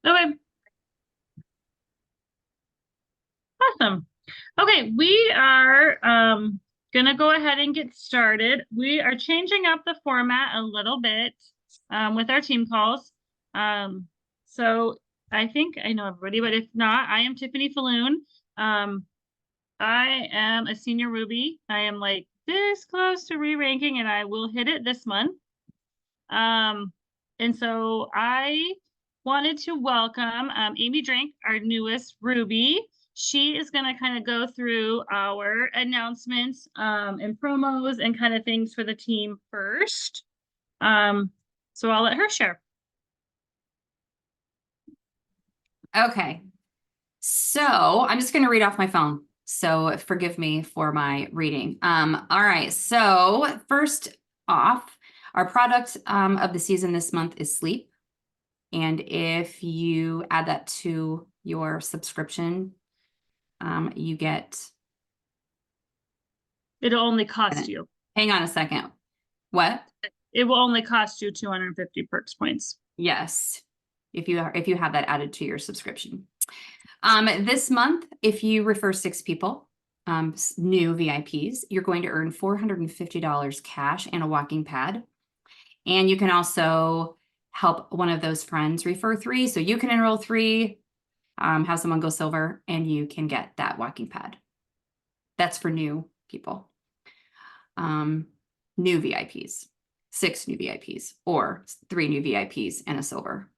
Okay. Awesome. Okay, we are gonna go ahead and get started. We are changing up the format a little bit with our team calls. So I think I know everybody, but if not, I am Tiffany Falloon. I am a senior Ruby. I am like this close to re-ranking, and I will hit it this month. And so I wanted to welcome Amy Drink, our newest Ruby. She is going to kind of go through our announcements and promos and kind of things for the team first. So I'll let her share. Okay, so I'm just going to read off my phone. So forgive me for my reading. All right, so first off, our product of the season this month is sleep. And if you add that to your subscription, you get... It'll only cost you. Hang on a second. What? It will only cost you 250 perks points. Yes, if you have that added to your subscription. This month, if you refer 6 people, new VIPs, you're going to earn $450 cash and a walking pad. And you can also help one of those friends refer 3. So you can enroll 3, have someone go silver, and you can get that walking pad. That's for new people. New VIPs, 6 new VIPs, or 3 new VIPs and a silver.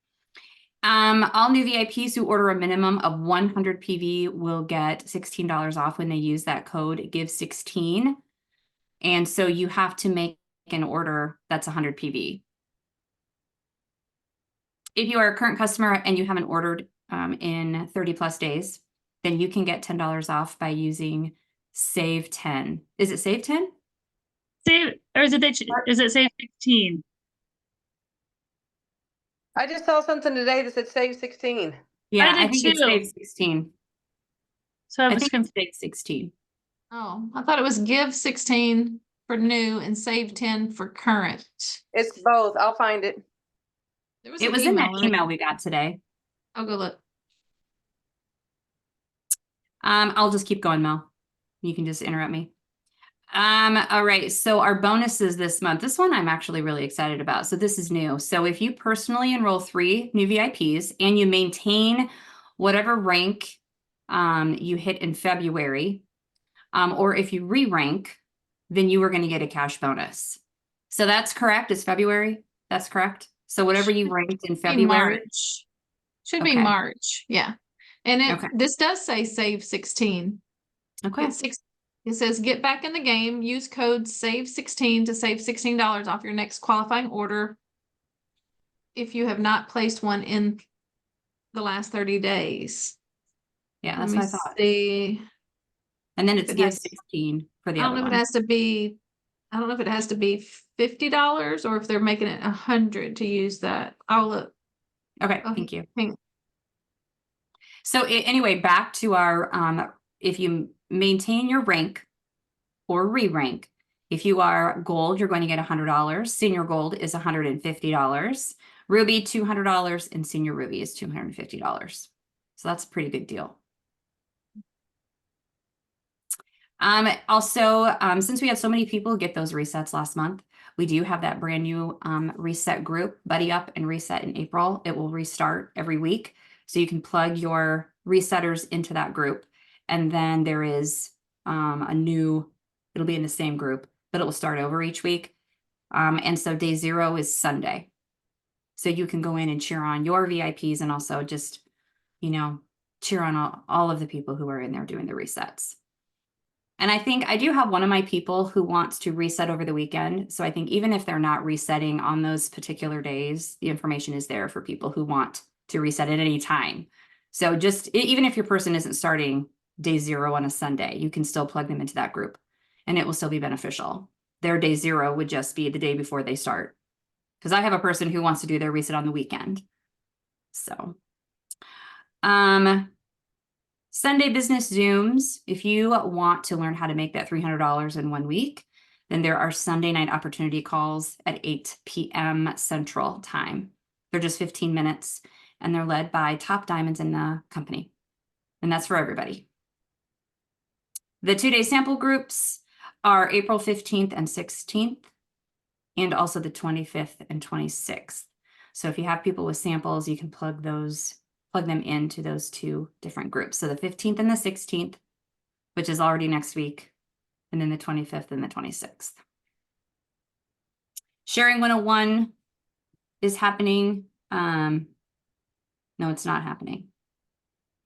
All new VIPs who order a minimum of 100 PV will get $16 off when they use that code GIVE16. And so you have to make an order that's 100 PV. If you are a current customer and you haven't ordered in 30 plus days, then you can get $10 off by using Save 10. Is it Save 10? Save, or is it Save 16? I just saw something today that said Save 16. Yeah, I think it's Save 16. So I think it's Save 16. Oh, I thought it was Give 16 for new and Save 10 for current. It's both. I'll find it. It was in that email we got today. I'll go look. I'll just keep going, Mel. You can just interrupt me. All right, so our bonuses this month, this one I'm actually really excited about. So this is new. So if you personally enroll 3 new VIPs and you maintain whatever rank you hit in February, or if you re-rank, then you are going to get a cash bonus. So that's correct. It's February. That's correct. So whatever you ranked in February. March. Should be March. Yeah. And this does say Save 16. Okay. It says get back in the game. Use code SAVE16 to save $16 off your next qualifying order if you have not placed one in the last 30 days. Yeah, that's what I thought. See. And then it's Give 16 for the other one. I don't know if it has to be $50 or if they're making it $100 to use that. I'll look. Okay, thank you. So anyway, back to our, if you maintain your rank or re-rank, if you are gold, you're going to get $100. Senior gold is $150. Ruby, $200, and senior ruby is $250. So that's a pretty big deal. Also, since we had so many people get those resets last month, we do have that brand new reset group, Buddy Up and Reset in April. It will restart every week. So you can plug your resetters into that group. And then there is it'll be in the same group, but it will start over each week. And so day 0 is Sunday. So you can go in and cheer on your VIPs and also just, cheer on all of the people who are in there doing the resets. And I think I do have one of my people who wants to reset over the weekend. So I think even if they're not resetting on those particular days, the information is there for people who want to reset at any time. So just even if your person isn't starting day 0 on a Sunday, you can still plug them into that group and it will still be beneficial. Their day 0 would just be the day before they start. Because I have a person who wants to do their reset on the weekend. So, Sunday business Zooms. If you want to learn how to make that $300 in 1 week, then there are Sunday night opportunity calls at 8 p.m. Central Time. They're just 15 minutes. and they're led by top diamonds in the company. And that's for everybody. The 2-day sample groups are April 15th and 16th, and also the 25th and 26th. So if you have people with samples, you can plug them into those 2 different groups. So the 15th and the 16th, which is already next week, and then the 25th and the 26th. Sharing 101 is happening. No, it's not happening.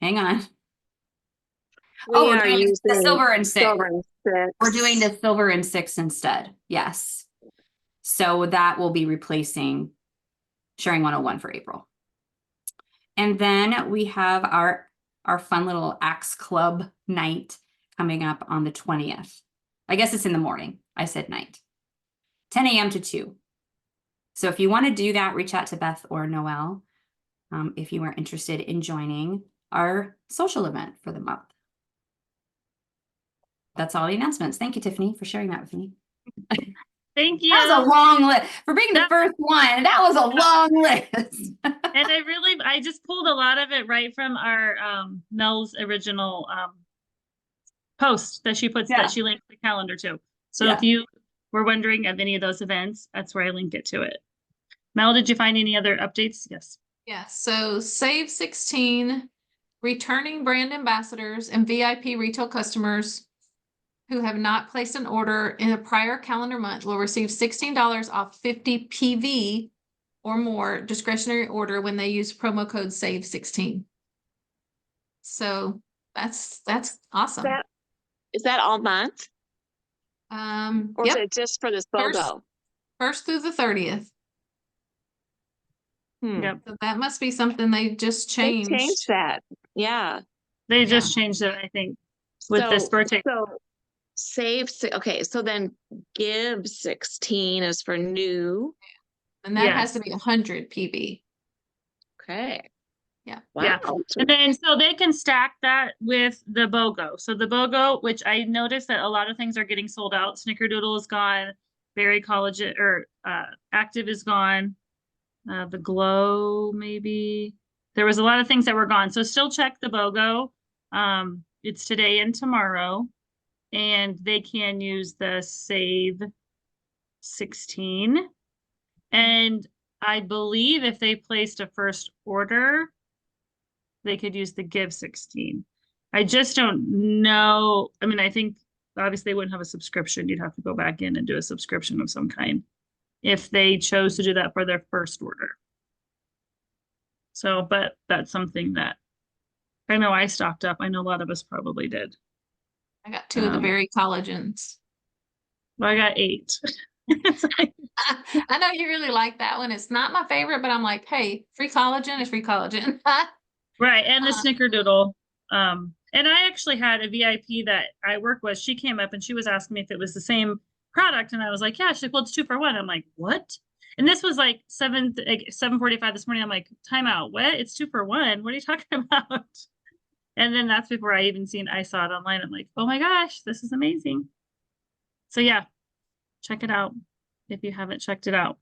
Hang on. Oh, we're doing the silver and 6. We're doing the silver and 6 instead. Yes. So that will be replacing Sharing 101 for April. And then we have our fun little Axe Club night coming up on the 20th. I guess it's in the morning. I said night. 10 a.m. to 2. So if you want to do that, reach out to Beth or Noelle if you are interested in joining our social event for the month. That's all the announcements. Thank you, Tiffany, for sharing that with me. Thank you. That was a long list. For being the first one, that was a long list. And I just pulled a lot of it right from our Mel's original post that she puts, that she linked the calendar to. So if you were wondering of any of those events, that's where I link it to it. Mel, did you find any other updates? Yes. Yeah, so Save 16, returning brand ambassadors and VIP retail customers who have not placed an order in a prior calendar month will receive $16 off 50 PV or more discretionary order when they use promo code SAVE16. So that's awesome. Is that all month? Or is Yep, it just for this BOGO? first through the 30th. Yep. So that must be something they just changed. They changed that. Yeah. They just changed it, I think, with this birthday. So okay, so then Give 16 is for new. And that has to be 100 PV. Okay. Yeah. Wow. Yeah. And then so they can stack that with the BOGO. So the BOGO, which I noticed that a lot of things are getting sold out. Snickerdoodle is gone. Berry Collagen or Active is gone. The Glow, maybe. There was a lot of things that were gone. So still check the BOGO. It's today and tomorrow. And they can use the Save 16. And I believe if they placed a first order, they could use the Give 16. I just don't know. I mean, I think obviously they wouldn't have a subscription. You'd have to go back in and do a subscription of some kind if they chose to do that for their first order. So, but that's something that I know I stocked up. I know a lot of us probably did. I got 2 of the Berry Collagens. Well, I got 8. I know you really like that one. It's not my favorite, but I'm like, hey, free collagen is free collagen. Right. And the Snickerdoodle. And I actually had a VIP that I work with. She came up and she was asking me if it was the same product. And I was like, yeah. She's like, well, it's 2 for 1. I'm like, what? And this was like 7:45 this morning. I'm like, time out. What? It's 2 for 1. What are you talking about? And then that's before I saw it online. I'm like, oh my gosh, this is amazing. So yeah, check it out if you haven't checked it out.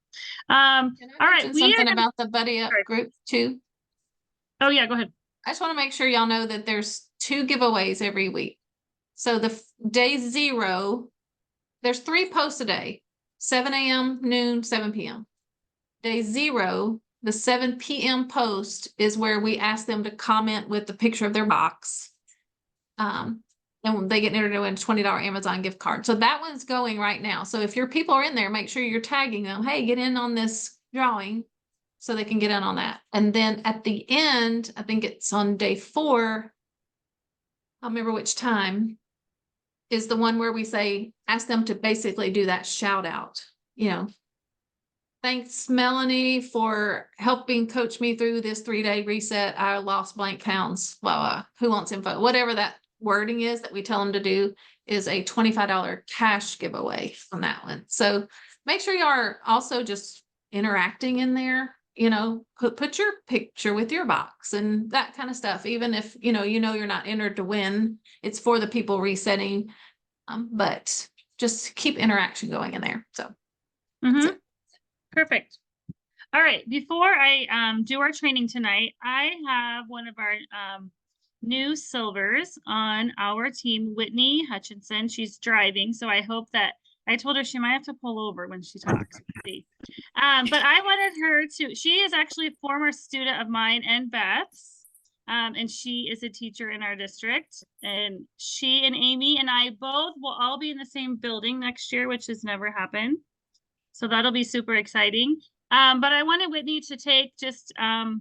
All right. Something about the Buddy Up group too. Oh yeah, go ahead. I just want to make sure y'all know that there's 2 giveaways every week. So the day 0, there's 3 posts a day, 7 a.m., noon, 7 p.m. Day 0, the 7 p.m. post is where we ask them to comment with the picture of their box. And they get entered into a $20 Amazon gift card. So that one's going right now. So if your people are in there, make sure you're tagging them. Hey, get in on this drawing so they can get in on that. And then at the end, I think it's on day 4, I'll remember which time, is the one where we say, ask them to basically do that shout out, thanks, Melanie, for helping coach me through this 3-day reset. I lost blank pounds, blah, blah. Who wants info? Whatever that wording is that we tell them to do is a $25 cash giveaway on that one. So make sure you are also just interacting in there, put your picture with your box and that kind of stuff. Even if, you're not entered to win, it's for the people resetting. But just keep interaction going in there. So Perfect. All right, before I do our training tonight, I have one of our new silvers on our team, Whitney Hutchinson. She's driving, so I hope that I told her she might have to pull over when she talks. We'll see. But I wanted her to, she is actually a former student of mine and Beth's. And she is a teacher in our district. And she and Amy and I both will all be in the same building next year, which has never happened. So that'll be super exciting. But I wanted Whitney to take just 3-4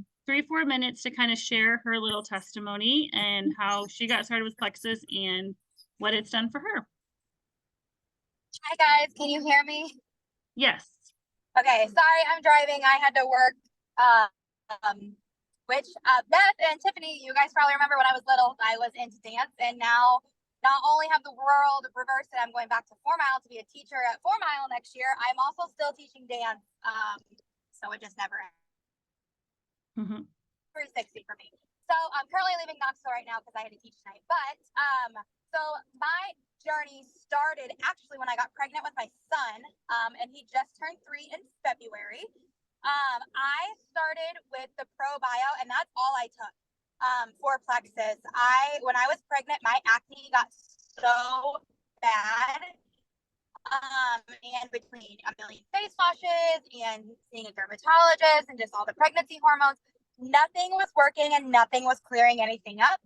minutes to kind of share her little testimony and how she got started with Plexus and what it's done for her. Hi guys, can you hear me? Yes. Okay, sorry, I'm driving. I had to work. Beth and Tiffany, you guys probably remember when I was little, I was into dance, and now not only have the world reversed and I'm going back to 4 Mile to be a teacher at 4 Mile next year, I'm also still teaching dance. So it just never ends. 360 for me. So I'm currently leaving Knoxville right now because I had to teach tonight. But so my journey started actually when I got pregnant with my son, and he just turned 3 in February. I started with the Pro-Bio, and that's all I took for Plexus. When I was pregnant, my acne got so bad. And between a million face washes and seeing a dermatologist and just all the pregnancy hormones, nothing was working and nothing was clearing anything up.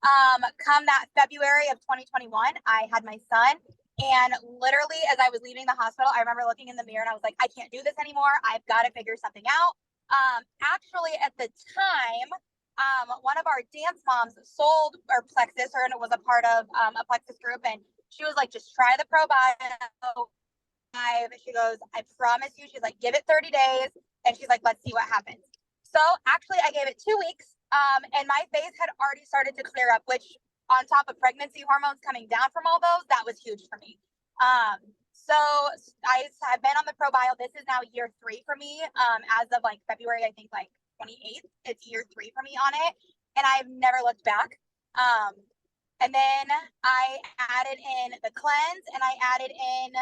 Come that February of 2021, I had my son, and literally as I was leaving the hospital, I remember looking in the mirror and I was like, I can't do this anymore. I've got to figure something out. Actually at the time, one of our dance moms sold our Plexus, her, and it was a part of a Plexus group, and she was like, just try the Pro-Bio. She goes, I promise you, she's like, give it 30 days. And she's like, let's see what happens. So actually I gave it 2 weeks, and my face had already started to clear up, which on top of pregnancy hormones coming down from all those, that was huge for me. So I've been on the Pro-Bio. This is now year 3 for me. As of like February, I think like 28th, it's year 3 for me on it. And I've never looked back. And then I added in the cleanse, and I added in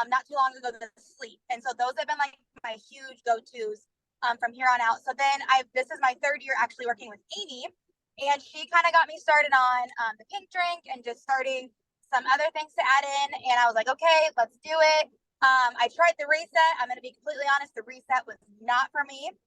not too long ago the sleep. And so those have been like my huge go-tos from here on out. So then this is my 3rd year actually working with Amy, and she kind of got me started on the pink drink and just starting some other things to add in. And I was like, okay, let's do it. I tried the reset. I'm going to be completely honest. The reset was not for me.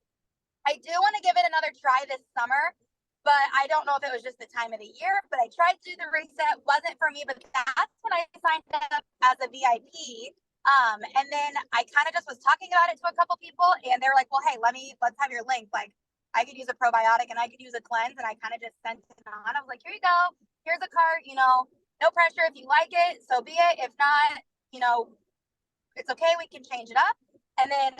I do want to give it another try this summer, but I don't know if it was just the time of the year, but I tried to do the reset, wasn't for me, but that's when I signed up as a VIP. And then I kind of just was talking about it to a couple people, and they're like, well, hey, let's have your link. Like, I could use a probiotic and I could use a cleanse, and I kind of just sent it on. I was like, here you go. Here's a cart, no pressure. If you like it, so be it. If not, it's okay. We can change it up. And then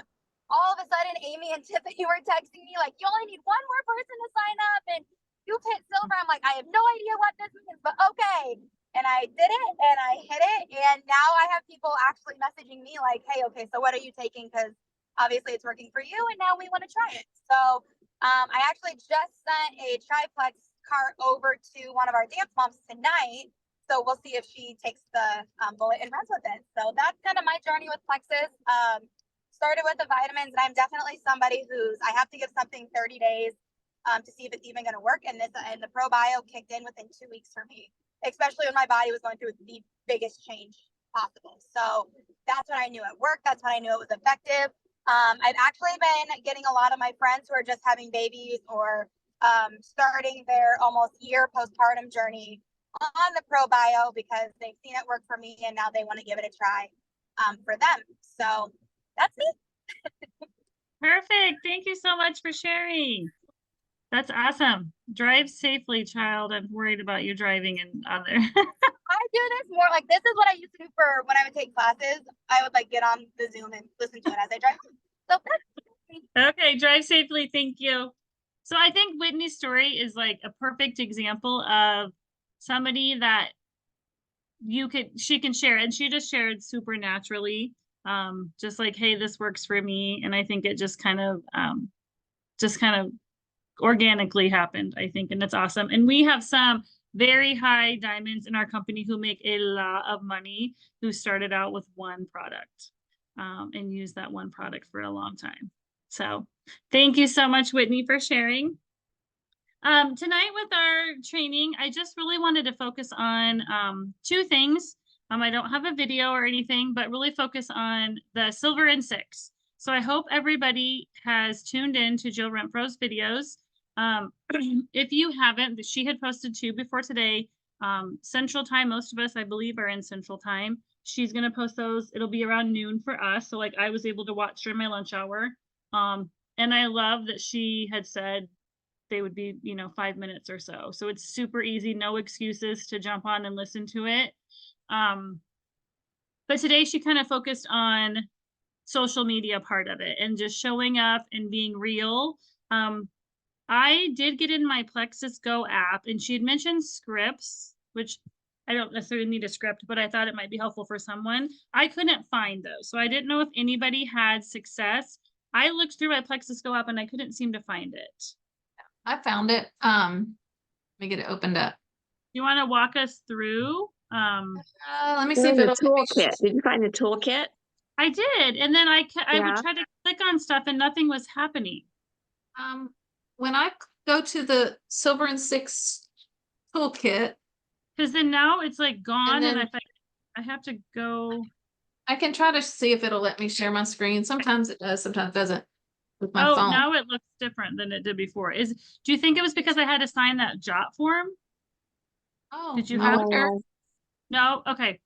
all of a sudden, Amy and Tiffany were texting me like, you only need 1 more person to sign up and you've hit silver. I'm like, I have no idea what this means, but okay. And I did it and I hit it. And now I have people actually messaging me like, hey, okay, so what are you taking? Because obviously it's working for you and now we want to try it. So I actually just sent a Triplex cart over to one of our dance moms tonight. So we'll see if she takes the bullet and runs with it. So that's kind of my journey with Plexus. Started with the vitamins, and I'm definitely somebody I have to give something 30 days to see if it's even going to work. And the Pro-Bio kicked in within 2 weeks for me, especially when my body was going through the biggest change possible. So that's when I knew it worked. That's when I knew it was effective. I've actually been getting a lot of my friends who are just having babies or starting their almost year postpartum journey on the Pro-Bio because they've seen it work for me, and now they want to give it a try for them. So that's me. Perfect. Thank you so much for sharing. That's awesome. Drive safely, child. I'm worried about you driving and on there. I do this more like this is what I used to do for when I would take classes. I would like get on the Zoom and listen to it as I drive. So that's Okay, drive safely. Thank you. So I think Whitney's story is like a perfect example of somebody that she can share it. And she just shared super naturally. Just like, hey, this works for me. And I think it just kind of organically happened, I think. And it's awesome. And we have some very high diamonds in our company who make a lot of money, who started out with one product, and used that one product for a long time. So thank you so much, Whitney, for sharing. Tonight with our training, I just really wanted to focus on two things. I don't have a video or anything, but really focus on the Silver and Six. So I hope everybody has tuned in to Jill Renfro's videos. If you haven't, she had posted two before today. Central Time, most of us, I believe, are in Central Time. She's going to post those. It'll be around noon for us. So like I was able to watch during my lunch hour. And I love that she had said they would be, 5 minutes or so. So it's super easy, no excuses to jump on and listen to it. But today she kind of focused on social media part of it and just showing up and being real. I did get in my Plexus Go app and she had mentioned scripts, which I don't necessarily need a script, but I thought it might be helpful for someone. I couldn't find those. So I didn't know if anybody had success. I looked through my Plexus Go app and I couldn't seem to find it. I found it. Let me get it opened up. You want to walk us through? Let me see They're if in the it'll let me toolkit. Did you find the toolkit? I did, and then I Yeah. would try to click on stuff and nothing was happening. When I go to the Silver and Six toolkit, Because then now it's like gone, and then- I have to go. I can try to see if it'll let me share my screen. Sometimes it does, sometimes it doesn't with my Oh, phone. now it looks different than it did before. Do you think it was because I had to sign that JOT form? Oh, Did you I have- wonder. No. Okay,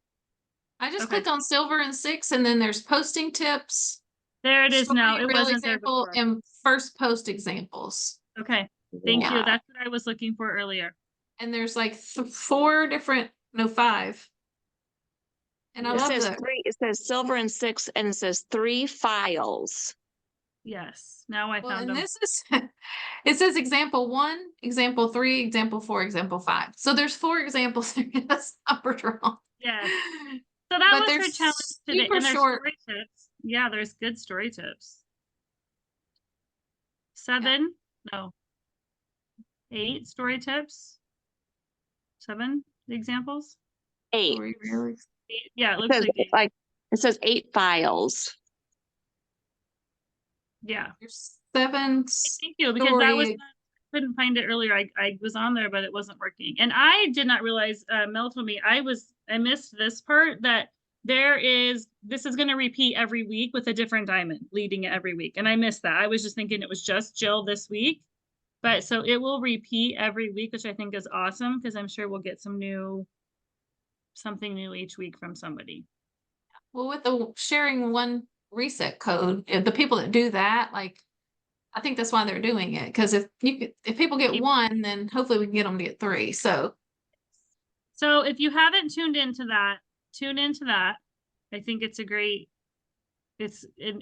I just Okay. clicked on Silver and Six, and then there's posting tips. there it is now. story It reel wasn't there example, before. and first post examples. Okay, thank you. Yeah. That's what I was looking for earlier. And there's like five. And I It love says the, three, it says Silver and Six, and it says 3 files. Yes, now I well, found and them. this is, it says example 1, example 3, example 4, example 5. So there's 4 examples. That's numbered wrong. Yes. So that But was her they're challenge today. super And there's short. story tips. Yeah, there's good story tips. 7, no. 8 story tips. 7 examples. 8. Story reel 8, yeah, it It looks says, like 8. like, it says 8 files. Yeah. There's 7 Thank you, because that was story. couldn't find it earlier. I was on there, but it wasn't working. And I did not realize, Mel told me I missed this part that this is going to repeat every week with a different diamond leading it every week. And I missed that. I was just thinking it was just Jill this week. But so it will repeat every week, which I think is awesome because I'm sure we'll get something new each week from somebody. Well, with the sharing one reset code, the people that do that, like, I think that's why they're doing it. Because if people get 1, then hopefully we can get them to get 3. So if you haven't tuned into that, tune into that. I think it's a great,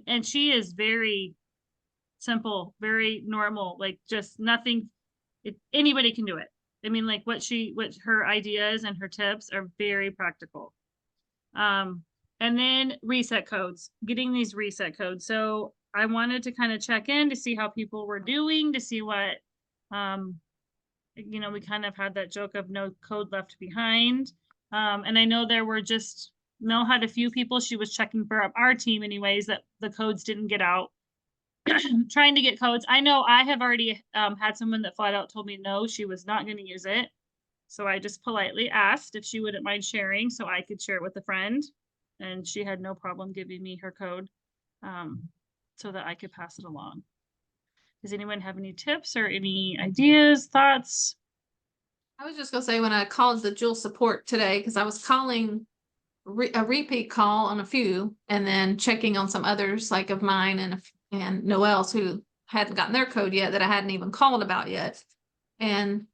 and she is very simple, very normal, like just nothing, anybody can do it. I mean, like what her ideas and her tips are very practical. And then reset codes, getting these reset codes. So I wanted to kind of check in to see how people were doing, to see what, we kind of had that joke of no code left behind. And I know there were Mel had a few people she was checking for our team anyways, that the codes didn't get out. Trying to get codes. I know I have already had someone that flat out told me no, she was not going to use it. So I just politely asked if she wouldn't mind sharing so I could share it with a friend. And she had no problem giving me her code so that I could pass it along. Does anyone have any tips or any ideas, thoughts? I was just gonna say when I called the Jewel support today, because I was calling a repeat call on a few, and then checking on some others like of mine and Noelle's who hadn't gotten their code yet that I hadn't even called about yet. And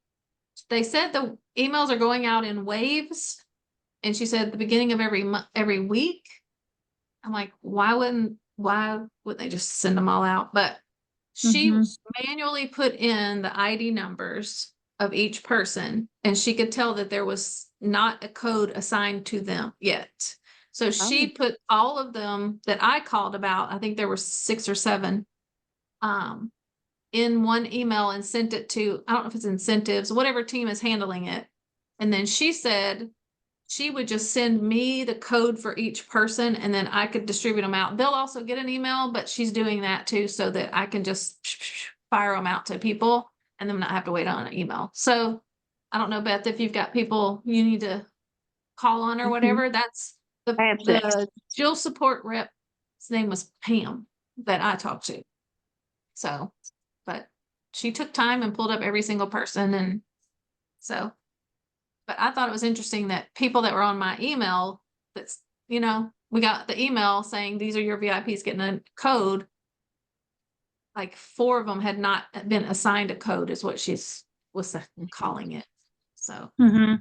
they said the emails are going out in waves. And she said the beginning of every week. I'm like, why wouldn't they just send them all out? But she manually put in the ID numbers of each person, and she could tell that there was not a code assigned to them yet. So she put all of them that I called about, I think there were 6 or 7, in one email and sent it to, I don't know if it's incentives, whatever team is handling it. And then she said she would just send me the code for each person and then I could distribute them out. They'll also get an email, but she's doing that too so that I can just fire them out to people and then not have to wait on an email. So I don't know, Beth, if you've got people you need to call on or Mhm. whatever, that's I have six. the Jill support rep. His name was Pam that I talked to. So, but she took time and pulled up every single person and so, but I thought it was interesting that people that were on my email, that's, you know, we got the email saying these are your VIPs getting a code. Like 4 of them had not been assigned a code is what was calling it. So Mm-hmm.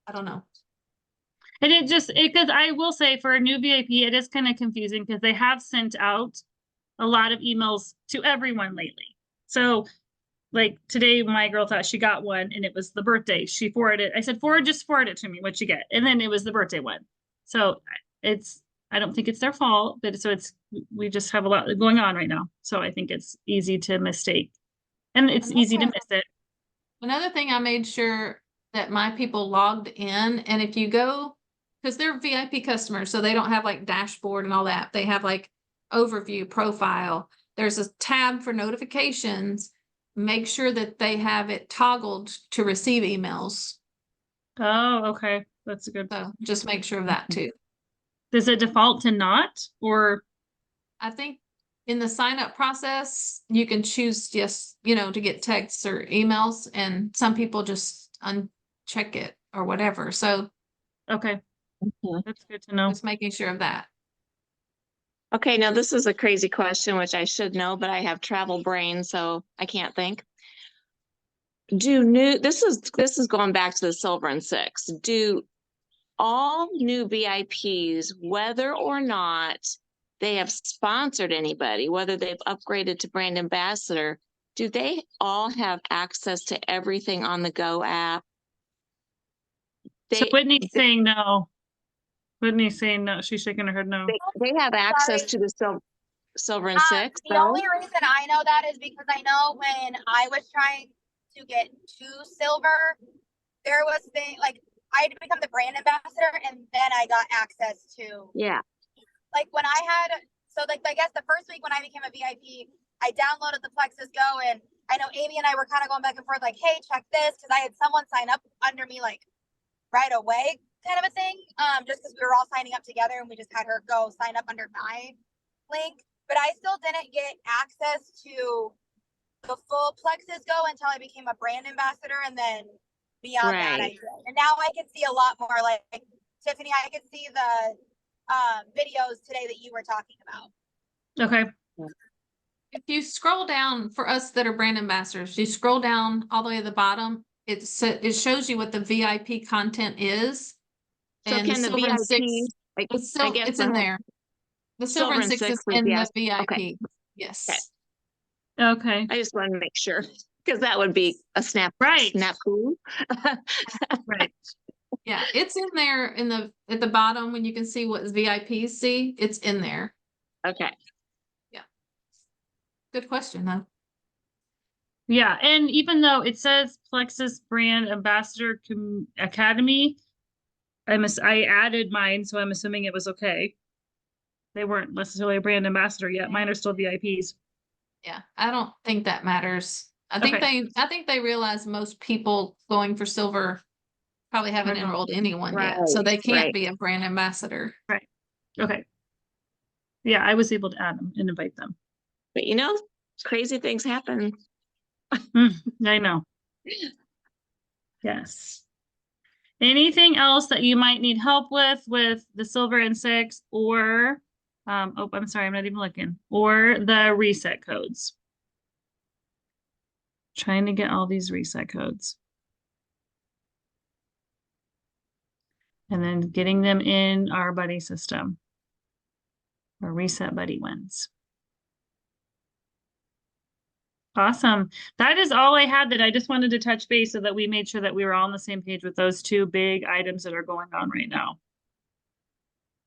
I don't know. And it just, because I will say for a new VIP, it is kind of confusing because they have sent out a lot of emails to everyone lately. So like today, my girl thought she got one and it was the birthday. She forwarded, I said, just forward it to me, what you get. And then it was the birthday one. So I don't think it's their fault, but we just have a lot going on right now. So I think it's easy to mistake and it's easy to miss it. Another thing I made sure that my people logged in, and if you go, because they're VIP customers, so they don't have like dashboard and all that. They have like overview profile. There's a tab for notifications. Make sure that they have it toggled to receive emails. Oh, okay. That's a good. So just make sure of that too. Does it default to not, or? I think in the sign up process, you can choose just, to get texts or emails, and some people just uncheck it or whatever. So Okay, Mhm. that's good to know. just making sure of that. Okay, now this is a crazy question, which I should know, but I have travel brain, so I can't think. This is going back to the Silver and Six. Do all new VIPs, whether or not they have sponsored anybody, whether they've upgraded to brand ambassador, do they all have access to everything on the Go app? So Whitney's saying no. Whitney's saying no. She's shaking her head no. They have access Sorry. to the Silver and Six, The though? only reason I know that is because I know when I was trying to get to silver, there was like I had to become the brand ambassador and then I got access to Yeah. like when I had I guess the first week when I became a VIP, I downloaded the Plexus Go and I know Amy and I were kind of going back and forth like, hey, check this, because I had someone sign up under me like right away kind of a thing. Just because we were all signing up together and we just had her go sign up under my link. But I still didn't get access to the full Plexus Go until I became a brand ambassador, and then beyond that I did. And now I can see a lot more, like Tiffany, I can see the videos today that you were talking about. Okay. If you scroll down for us that are brand ambassadors, you scroll down all the way to the bottom, it shows you what the VIP content is. So And can the Silver and Six, VIP, it's in there. The Silver and Six is in the VIP. Okay. Yes. Okay. I just wanted to make sure, because that would be a snap Right. Right. Yeah, it's in there at the bottom when you can see what VIPs see. It's in there. Okay. Good question, though. Yeah, and even though it says Plexus Brand Ambassador Academy, I added mine, so I'm assuming it was okay. They weren't necessarily a brand ambassador yet. Mine are still VIPs. Yeah, I don't think that matters. I think they realize most people going for silver probably haven't Mhm. enrolled anyone yet, so they can't be a brand ambassador. Right. Okay. Yeah, I was able to add them and invite them. But crazy things happen. I know. Yes. Anything else that you might need help with the Silver and Six, or oh, I'm sorry, I'm not even looking, or the reset codes? Trying to get all these reset codes. And then getting them in our buddy system. Our reset buddy ones. Awesome. That is all I had that I just wanted to touch base so that we made sure that we were all on the same page with those 2 big items that are going on right now.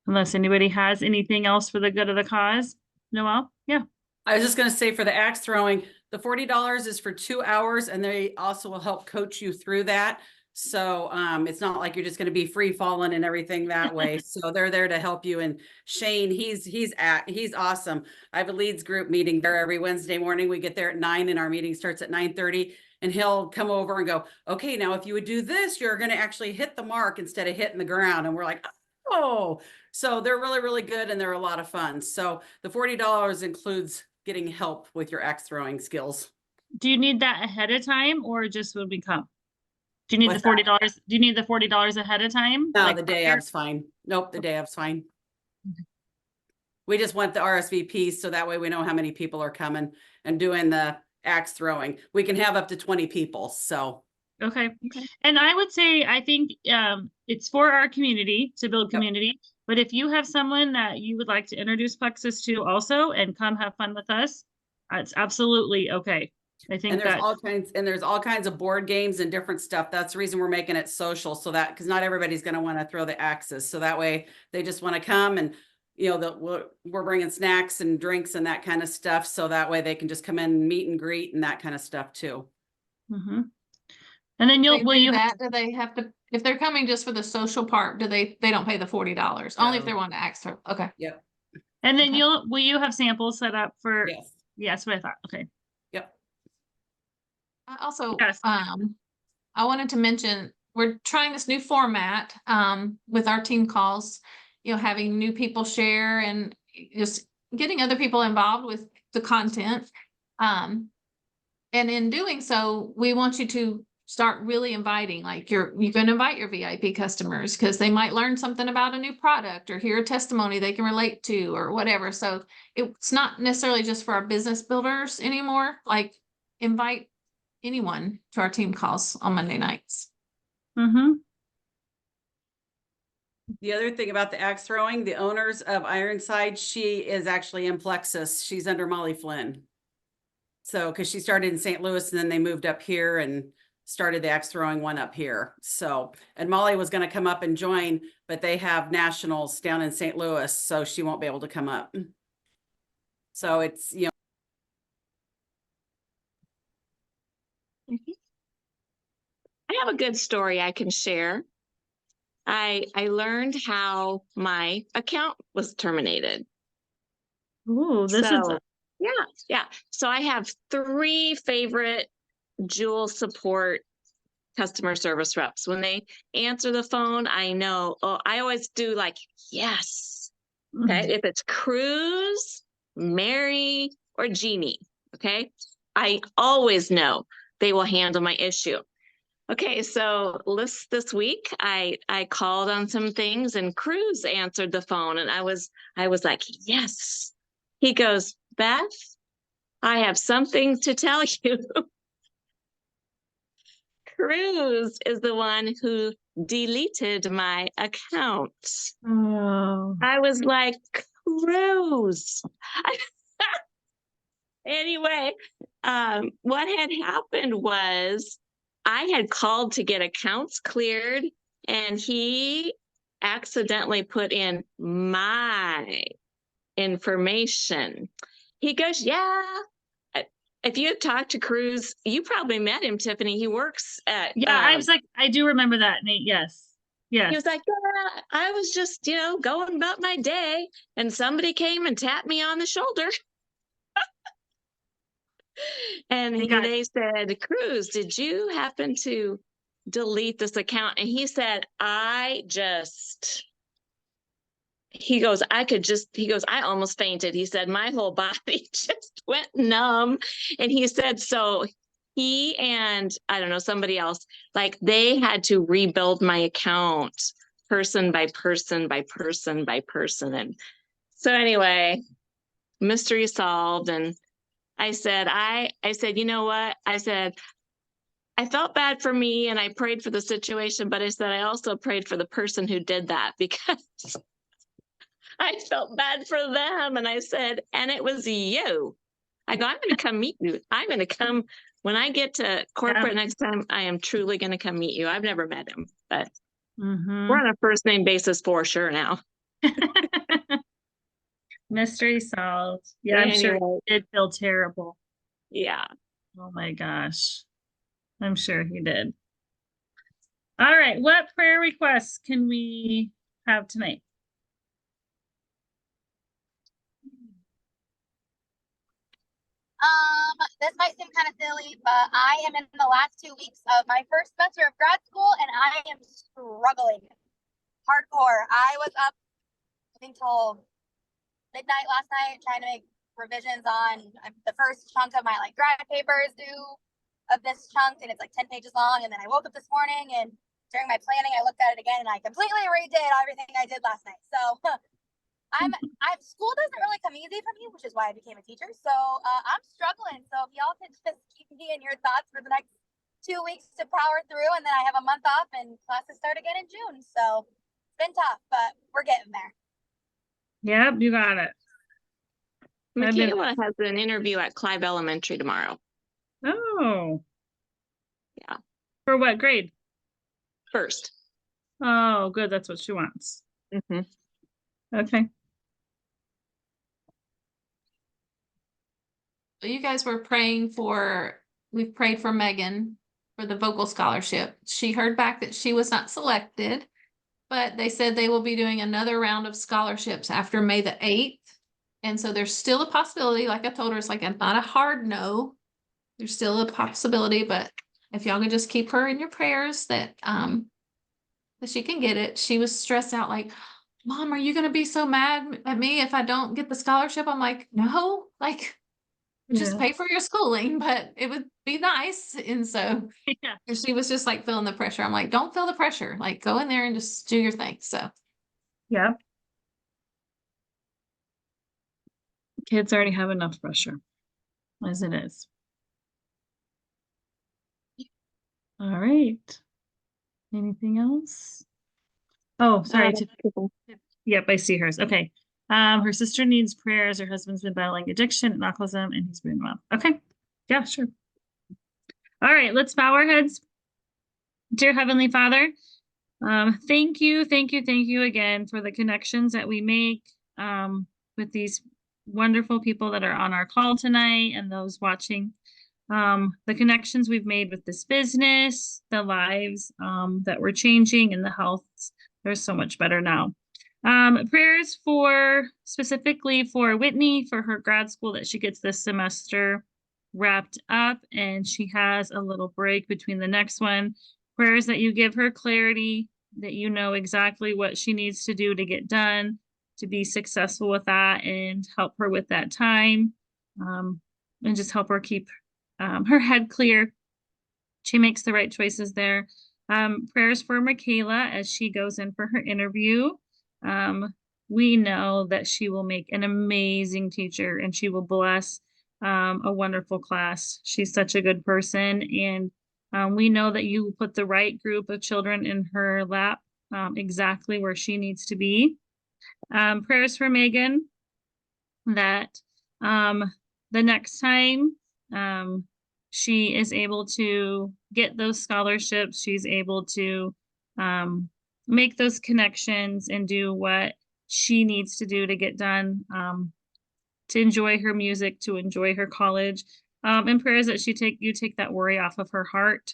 Unless anybody has anything else for the good of the cause. Noelle? Yeah. I was just going to say, for the axe throwing, the $40 is for 2 hours, and they also will help coach you through that. So it's not like you're just going to be free falling and everything that way. So they're there to help you. And Shane, he's awesome. I have a leads group meeting there every Wednesday morning. We get there at 9 and our meeting starts at 9:30. And he'll come over and go, okay, now if you would do this, you're going to actually hit the mark instead of hitting the ground. And we're like, oh, so they're really, really good. And they're a lot of fun. So the $40 includes getting help with your axe throwing skills. Do you need that ahead of time or just when we come? Do you need What's the $40? Do you need the $40 ahead of time? No, Like the day prior? of's fine. Nope, the day of's fine. We just want the RSVPs so that way we know how many people are coming and doing the axe throwing. We can have up to 20 people, so. Okay. Okay. And I would say, I think it's for our community to build Yep. community. But if you have someone that you would like to introduce Plexus to also and come have fun with us, it's absolutely okay. I think And there's that all kinds of board games and different stuff. That's the reason we're making it social, so that, because not everybody's going to want to throw the axes. So that way they just want to come and, you know, we're bringing snacks and drinks and that kind of stuff. So that way they can just come in and meet and greet and that kind of stuff too. Mhm. And then They will do you, that, do they have to, if they're coming just for the social part, they don't pay the $40? Only if No. they're wanting to ask her. Okay. Yep. and then Okay. will you have samples set up for, Yes. yes, what I thought. Okay. Yep. I also, Yes. I wanted to mention, we're trying this new format, with our team calls, you know, having new people share and just getting other people involved with the content. And in doing so, we want you to start really inviting, like you can invite your VIP customers because they might learn something about a new product or hear a testimony they can relate to or whatever. So it's not necessarily just for our business builders anymore, like invite anyone to our team calls on Monday nights. Mm-hmm. The other thing about the axe throwing, the owners of Ironside, she is actually in Plexus. She's under Molly Flynn. So, because she started in St. Louis and then they moved up here and started the axe throwing one up here. So, and Molly was going to come up and join, but they have nationals down in St. Louis, so she won't be able to come up. So it's, you know. I have a good story I can share. I learned how my account was terminated. Ooh, this is, So, yeah. So I have 3 favorite Jewel support customer service reps. When they answer the phone, I know, I always do like, yes. Okay. If it's Cruz, Mary, or Jeannie, okay, I always know they will handle my issue. Okay, so this week I called on some things and Cruz answered the phone and I was like, yes. He goes, Beth, I have something to tell you. Cruz is the one who deleted my account. Oh. I was like, Cruz. Anyway, what had happened was I had called to get accounts cleared and he accidentally put in my information. He goes, yeah. If you have talked to Cruz, you probably met him, Tiffany. He works at, Yeah, I was like, I do remember that, Nate. Yes. Yes. he was like, yeah, I was just, going about my day and somebody came and tapped me on the shoulder. And Thank God. they said, Cruz, did you happen to delete this account? And he said, he goes, I almost fainted. He said, my whole body just went numb. And he said, so he and I don't know, somebody else, like they had to rebuild my account person by person by person by person. And so anyway, mystery solved. And I said, you know what? I said, I felt bad for me and I prayed for the situation, but I said, I also prayed for the person who did that because I felt bad for them. And I said, and it was you. I go, I'm going to come meet you. I'm going to come when I get to corporate next time. I am truly going to come meet you. I've never met him, but we're on a first name basis for sure now. Mystery solved. Yeah, I'm sure Anyway. he did feel terrible. Yeah. Oh my gosh. I'm sure he did. All right, what prayer requests can we have tonight? This might seem kind of silly, but I am in the last 2 weeks of my first semester of grad school and I am struggling hardcore. I was up, I think, till midnight last night trying to make revisions on the first chunk of my like grad papers due of this chunk, and it's like 10 pages long. And then I woke up this morning and during my planning, I looked at it again and I completely redid everything I did last night. So school doesn't really come easy for me, which is why I became a teacher. So I'm struggling. So if y'all could just keep me in your thoughts for the next 2 weeks to power through, and then I have a month off and classes start again in June. So it's been tough, but we're getting there. Yep, you got it. I've been- Michaela has an interview at Clive Elementary tomorrow. Oh. Yeah. For what grade? First. Oh, good. That's what she wants. Mhm. Okay. You guys were praying we've prayed for Megan for the vocal scholarship. She heard back that she was not selected, but they said they will be doing another round of scholarships after May the 8th. And so there's still a possibility, like I told her, it's like not a hard no. There's still a possibility, but if y'all could just keep her in your prayers that she can get it. She was stressed out like, Mom, are you going to be so mad at me if I don't get the scholarship? I'm like, no, like just Yeah. pay for your schooling, but it would be nice. And so Yeah. she was just like feeling the pressure. I'm like, don't feel the pressure. Like go in there and just do your thing. So Yep. Kids already have enough pressure as it is. All right. Anything else? Oh, sorry. Yep, I see hers. Okay. Her sister needs prayers. Her husband's been battling addiction and alcoholism, and he's been well. Okay. Yeah, sure. All right, let's bow our heads. Dear Heavenly Father, thank you again for the connections that we make with these wonderful people that are on our call tonight and those watching. The connections we've made with this business, the lives that we're changing, and the health. They're so much better now. Prayers specifically for Whitney for her grad school that she gets this semester wrapped up and she has a little break between the next one. Prayers that you give her clarity, that you know exactly what she needs to do to get done, to be successful with that and help her with that time, and just help her keep her head clear. She makes the right choices there. Prayers for Michaela as she goes in for her interview. We know that she will make an amazing teacher and she will bless a wonderful class. She's such a good person, and we know that you put the right group of children in her lap exactly where she needs to be. Prayers for Megan that the next time she is able to get those scholarships, she's able to make those connections and do what she needs to do to get done, to enjoy her music, to enjoy her college, and prayers that you take that worry off of her heart.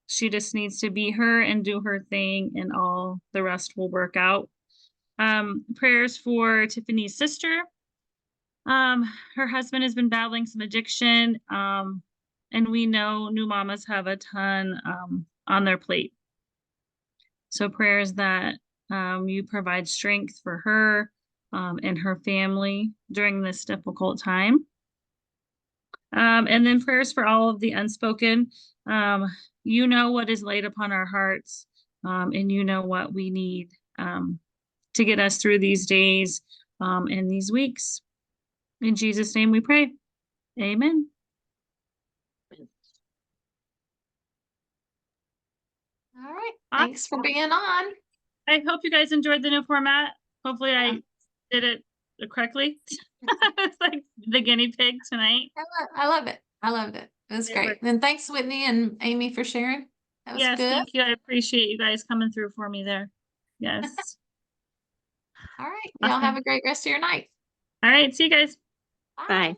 She just needs to be her and do her thing, and all the rest will work out. Prayers for Tiffany's sister. Her husband has been battling some addiction, and we know new mamas have a ton on their plate. So prayers that you provide strength for her and her family during this difficult time. And then prayers for all of the unspoken. You know what is laid upon our hearts, and you know what we need to get us through these days and these weeks. In Jesus' name we pray. Amen. all right. Thanks for being on. I hope you guys enjoyed the new format. Hopefully Yeah. I did it correctly. It's like the guinea pig tonight. I love it. I loved it. It was It great. worked. And thanks, Whitney and Amy, for sharing. That was Yes, good. thank you. I appreciate you guys coming through for me there. Yes. All right. Y'all have Awesome. a great rest of your night. All right. See you guys. Bye.